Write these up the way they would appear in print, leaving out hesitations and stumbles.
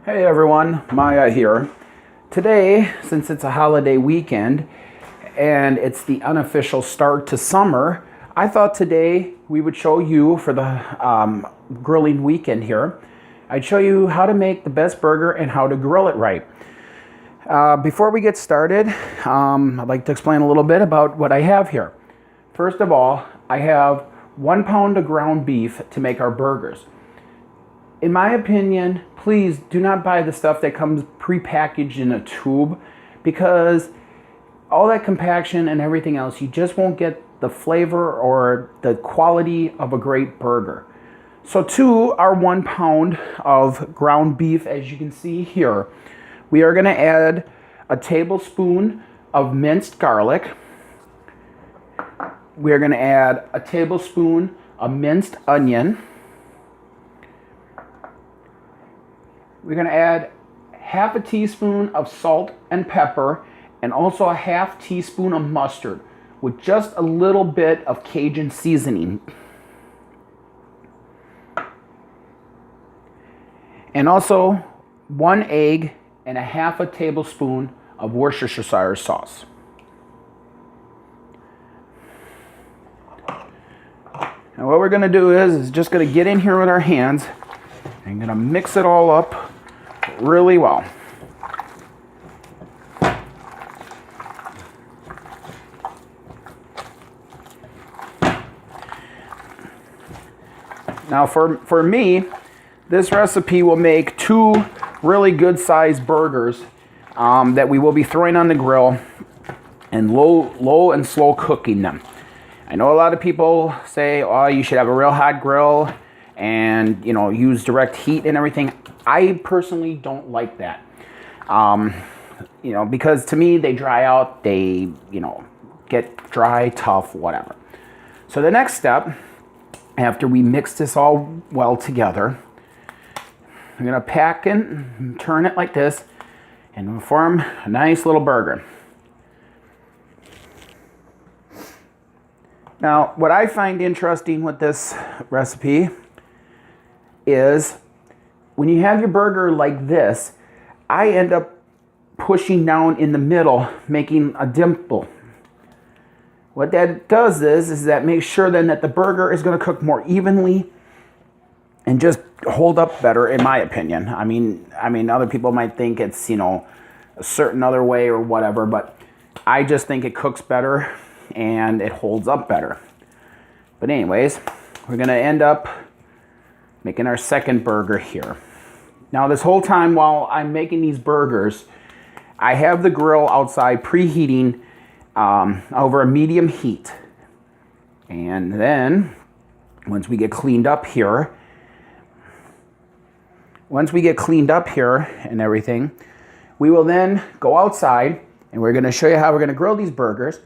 Hey everyone, Maya here. Today, since it's a holiday weekend and it's the unofficial start to summer, I thought today we would show you for the grilling weekend here, I'd show you how to make the best burger and how to grill it right. Before we get started, I'd like to explain a little bit about what I have here. First of all, I have 1 pound of ground beef to make our burgers. In my opinion, please do not buy the stuff that comes pre-packaged in a tube, because all that compaction and everything else, you just won't get the flavor or the quality of a great burger. So to our 1 pound of ground beef, as you can see here, we are going to add a tablespoon of minced garlic. We are going to add a tablespoon of minced onion. We're going to add half a teaspoon of salt and pepper, and also a half teaspoon of mustard with just a little bit of Cajun seasoning. And also 1 egg and a half a tablespoon of Worcestershire sauce. Now what we're going to do is just going to get in here with our hands and going to mix it all up really well. Now for me, this recipe will make 2 really good sized burgers that we will be throwing on the grill and low and slow cooking them. I know a lot of people say, oh, you should have a real hot grill and, you know, use direct heat and everything. I personally don't like that. You know, because to me they dry out, they, you know, get dry, tough, whatever. So the next step, after we mix this all well together, I'm gonna pack it and turn it like this and form a nice little burger. Now, what I find interesting with this recipe is when you have your burger like this, I end up pushing down in the middle, making a dimple. What that does is that makes sure then that the burger is going to cook more evenly and just hold up better, in my opinion. I mean, other people might think it's, you know, a certain other way or whatever, but I just think it cooks better and it holds up better. But anyways, we're going to end up making our second burger here. Now this whole time while I'm making these burgers, I have the grill outside preheating over a medium heat. And then once we get cleaned up here and everything, we will then go outside and we're going to show you how we're going to grill these burgers,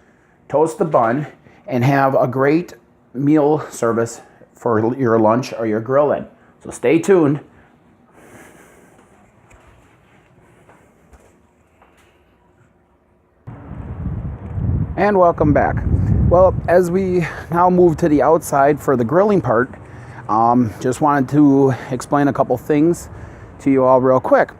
toast the bun, and have a great meal service for your lunch or your grill-in. So stay tuned. And welcome back. Well, as we now move to the outside for the grilling part, just wanted to explain a couple things to you all real quick.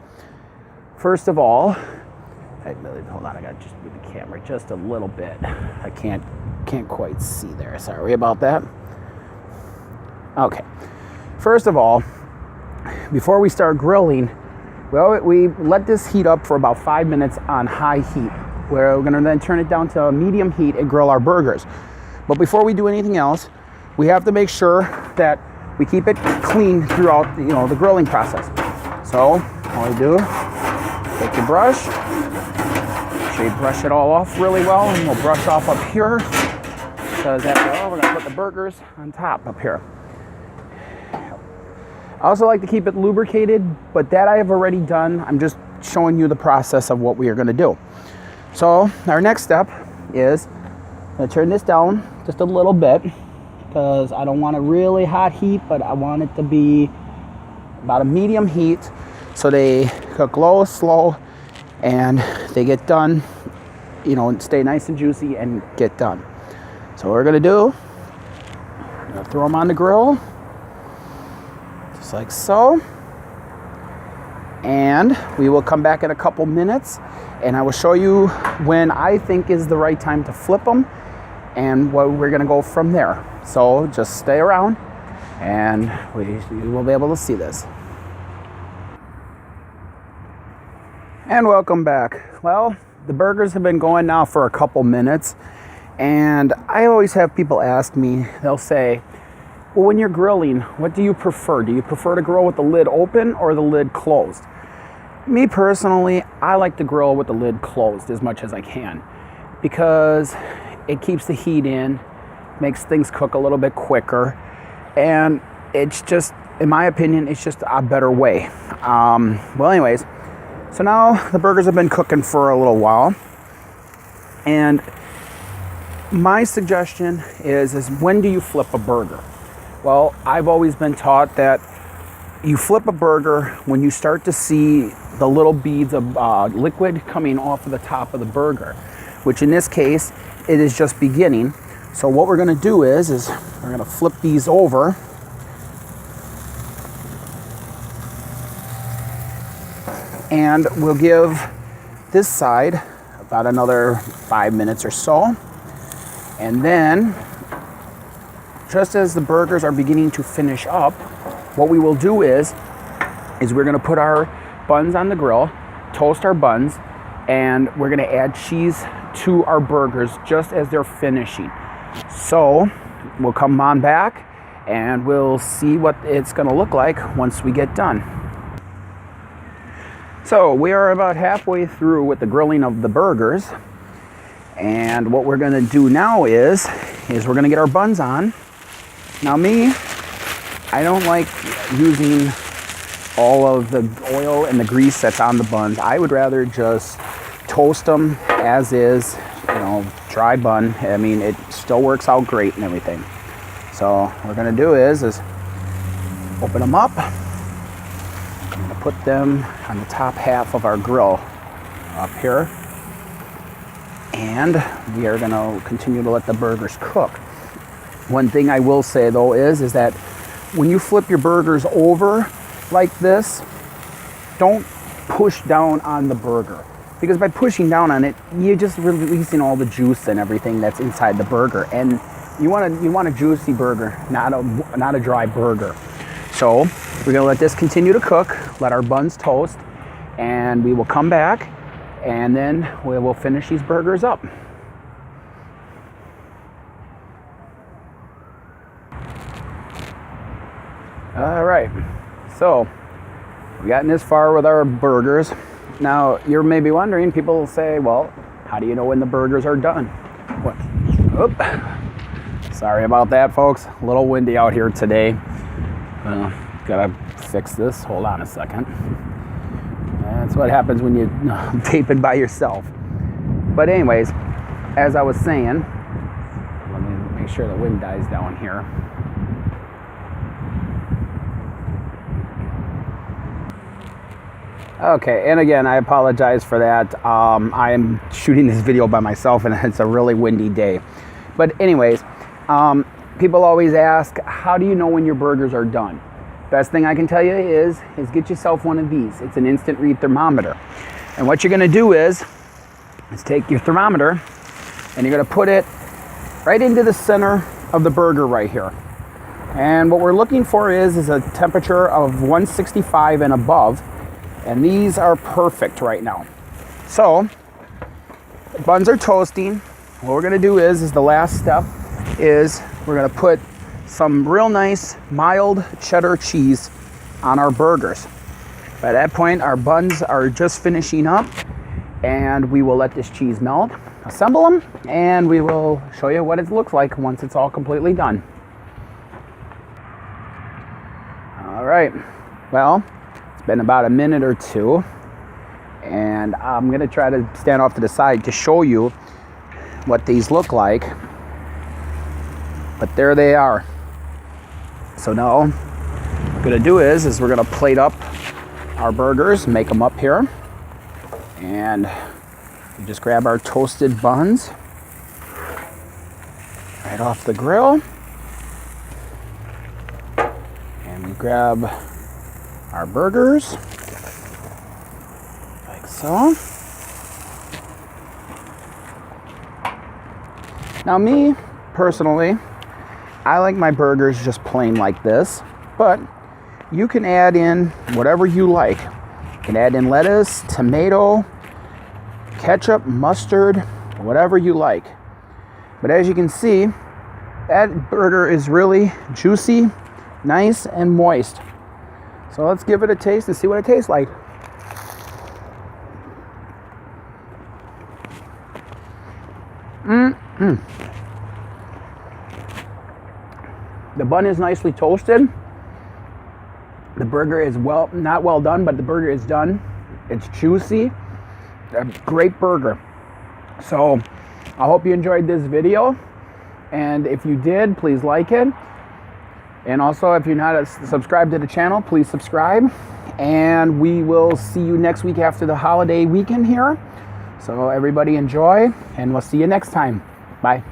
First of all, hold on, I got to just move the camera just a little bit. I can't quite see there. Sorry about that. Okay. First of all, before we start grilling, we let this heat up for about 5 minutes on high heat, where we're going to then turn it down to a medium heat and grill our burgers. But before we do anything else, we have to make sure that we keep it clean throughout, you know, the grilling process. So all you do, take your brush, make sure you brush it all off really well, and we'll brush off up here, because after all, we're going to put the burgers on top up here. I also like to keep it lubricated, but that I have already done. I'm just showing you the process of what we are going to do. So our next step is I'm going to turn this down just a little bit, because I don't want a really hot heat, but I want it to be about a medium heat so they cook low, slow, and they get done, you know, and stay nice and juicy and get done. So what we're going to do, I'm going to throw them on the grill. Just like so. and we will come back in a couple minutes and I will show you when I think is the right time to flip them and what we're gonna go from there. So just stay around and you will be able to see this. And welcome back. Well, the burgers have been going now for a couple minutes, and I always have people ask me, they'll say, well, when you're grilling, what do you prefer? Do you prefer to grill with the lid open or the lid closed? Me personally, I like to grill with the lid closed as much as I can because it keeps the heat in, makes things cook a little bit quicker, and it's just, in my opinion, it's just a better way. Well, anyways, so now the burgers have been cooking for a little while, and my suggestion is when do you flip a burger? Well, I've always been taught that you flip a burger when you start to see the little beads of liquid coming off of the top of the burger, which in this case, it is just beginning. So what we're gonna do is we're gonna flip these over. And we'll give this side about another 5 minutes or so. And then, just as the burgers are beginning to finish up, what we will do is we're gonna put our buns on the grill, toast our buns, and we're gonna add cheese to our burgers just as they're finishing. So we'll come on back and we'll see what it's gonna look like once we get done. So we are about halfway through with the grilling of the burgers. And what we're gonna do now is we're gonna get our buns on. Now me, I don't like using all of the oil and the grease that's on the buns. I would rather just toast them as is, dry bun. I mean, it still works out great and everything. So what we're gonna do is open them up. I'm gonna put them on the top half of our grill up here. And we are gonna continue to let the burgers cook. One thing I will say though is that when you flip your burgers over like this, don't push down on the burger. Because by pushing down on it, you're just releasing all the juice and everything that's inside the burger. And you want a juicy burger, not a dry burger. So we're gonna let this continue to cook, let our buns toast, and we will come back and then we will finish these burgers up. All right, so we've gotten this far with our burgers. Now, you're maybe wondering, people will say, well, how do you know when the burgers are done? What? Oop. Sorry about that, folks. A little windy out here today. Gotta fix this. Hold on a second. That's what happens when you tape it by yourself. But anyways, as I was saying, let me make sure the wind dies down here. Okay, and again, I apologize for that. I am shooting this video by myself and it's a really windy day. But anyways, people always ask, how do you know when your burgers are done? Best thing I can tell you is get yourself one of these. It's an instant read thermometer. And what you're gonna do is take your thermometer and you're gonna put it right into the center of the burger right here. And what we're looking for is a temperature of 165 and above. And these are perfect right now. So, the buns are toasting. What we're gonna do is the last step is we're gonna put some real nice mild cheddar cheese on our burgers. By that point, our buns are just finishing up and we will let this cheese melt, assemble them, and we will show you what it looks like once it's all completely done. All right, well, it's been about a minute or two, and I'm gonna try to stand off to the side to show you what these look like. But there they are. So now what we're gonna do is we're gonna plate up our burgers, make them up here, and we just grab our toasted buns right off the grill, and we grab our burgers, So, now me, personally, I like my burgers just plain like this, but you can add in whatever you like. You can add in lettuce, tomato, ketchup, mustard, whatever you like. But as you can see, that burger is really juicy, nice, and moist. So let's give it a taste and see what it tastes like. The bun is nicely toasted. The burger is not well done, but the burger is done. It's juicy. A great burger. So I hope you enjoyed this video. And if you did, please like it. And also, if you're not subscribed to the channel, please subscribe. And we will see you next week after the holiday weekend here. So everybody enjoy, and we'll see you next time. Bye.